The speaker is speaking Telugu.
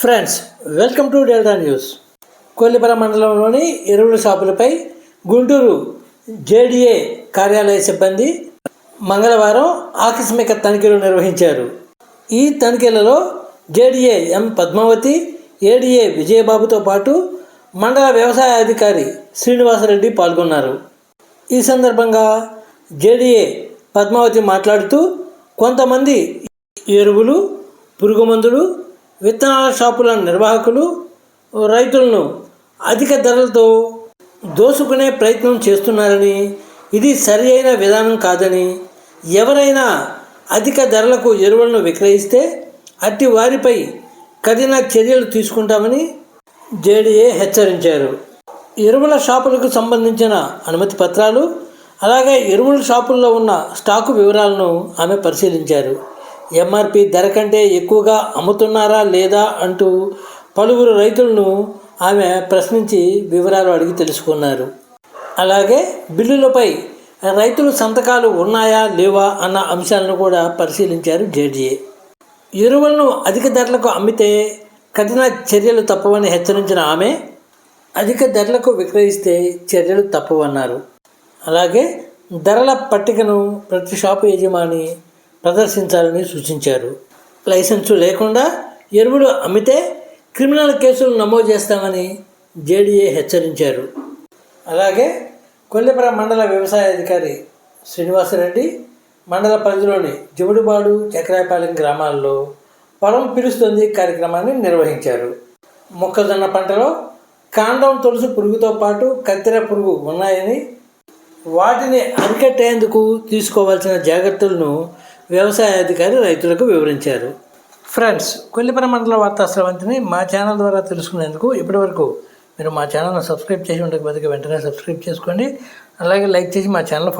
Friends, welcome to delta news. Kollipara మండలంలోని ఎరువుల షాపులపై గుంటూరు జేడీఏ కార్యాలయ సిబ్బంది మంగళవారం ఆకస్మిక తనిఖీలు నిర్వహించారు. ఈ తనిఖీలలో జేడీఏ ఎం పద్మావతి, ఏడీఏ విజయబాబుతో పాటు మండల వ్యవసాయ అధికారి శ్రీనివాసరెడ్డి పాల్గొన్నారు. ఈ సందర్భంగా జేడీఏ పద్మావతి మాట్లాడుతూ, కొంతమంది ఎరువులు, పురుగుమందులు, విత్తనాల షాపుల నిర్వాహకులు రైతులను అధిక ధరలతో దోసుకునే ప్రయత్నం చేస్తున్నారని, ఇది సరి అయిన విధానం కాదని, ఎవరైనా అధిక ధరలకు ఎరువులను విక్రయిస్తే అట్టి వారిపై కఠిన చర్యలు తీసుకుంటామని జేడీఏ హెచ్చరించారు. ఎరువుల షాపులకు సంబంధించిన అనుమతి పత్రాలు, అలాగే ఎరువుల షాపుల్లో ఉన్న స్టాకు వివరాలను ఆమె పరిశీలించారు. ఎంఆర్పి ధర కంటే ఎక్కువగా అమ్ముతున్నారా లేదా అంటూ పలువురు రైతులను ఆమె ప్రశ్నించి వివరాలు అడిగి తెలుసుకున్నారు. అలాగే బిల్లులపై రైతుల సంతకాలు ఉన్నాయా లేవా అన్న అంశాలను కూడా పరిశీలించారు జేడీఏ. ఎరువులను అధిక ధరలకు అమ్మితే కఠిన చర్యలు తప్పవని హెచ్చరించిన ఆమె, అధిక ధరలకు విక్రయిస్తే చర్యలు తప్పవన్నారు. అలాగే ధరల పట్టికను ప్రతి షాపు యజమాని ప్రదర్శించాలని సూచించారు. లైసెన్సు లేకుండా ఎరువులు అమ్మితే క్రిమినల్ కేసులు నమోదు చేస్తామని జేడీఏ హెచ్చరించారు. అలాగే కొల్లిపర మండల వ్యవసాయ అధికారి శ్రీనివాసరెడ్డి మండల పరిధిలోని జముడుబాడు, చక్రాయపాలెం గ్రామాల్లో పొలం పిలుస్తుంది కార్యక్రమాన్ని నిర్వహించారు. మొక్కజొన్న పంటలో కాండం తొలుసు పురుగుతో పాటు కత్తెర పురుగు ఉన్నాయని, వాటిని అరికట్టేందుకు తీసుకోవాల్సిన జాగ్రత్తలను వ్యవసాయ అధికారి రైతులకు వివరించారు. ఫ్రెండ్స్, కొల్లిపర మండల వార్తా స్రవంతిని మా ఛానల్ ద్వారా తెలుసుకునేందుకు ఇప్పటివరకు మీరు మా ఛానల్ను సబ్స్క్రైబ్ చేసి ఉండకపోతే వెంటనే సబ్స్క్రైబ్ చేసుకోండి. అలాగే లైక్ చేసి మా ఛానల్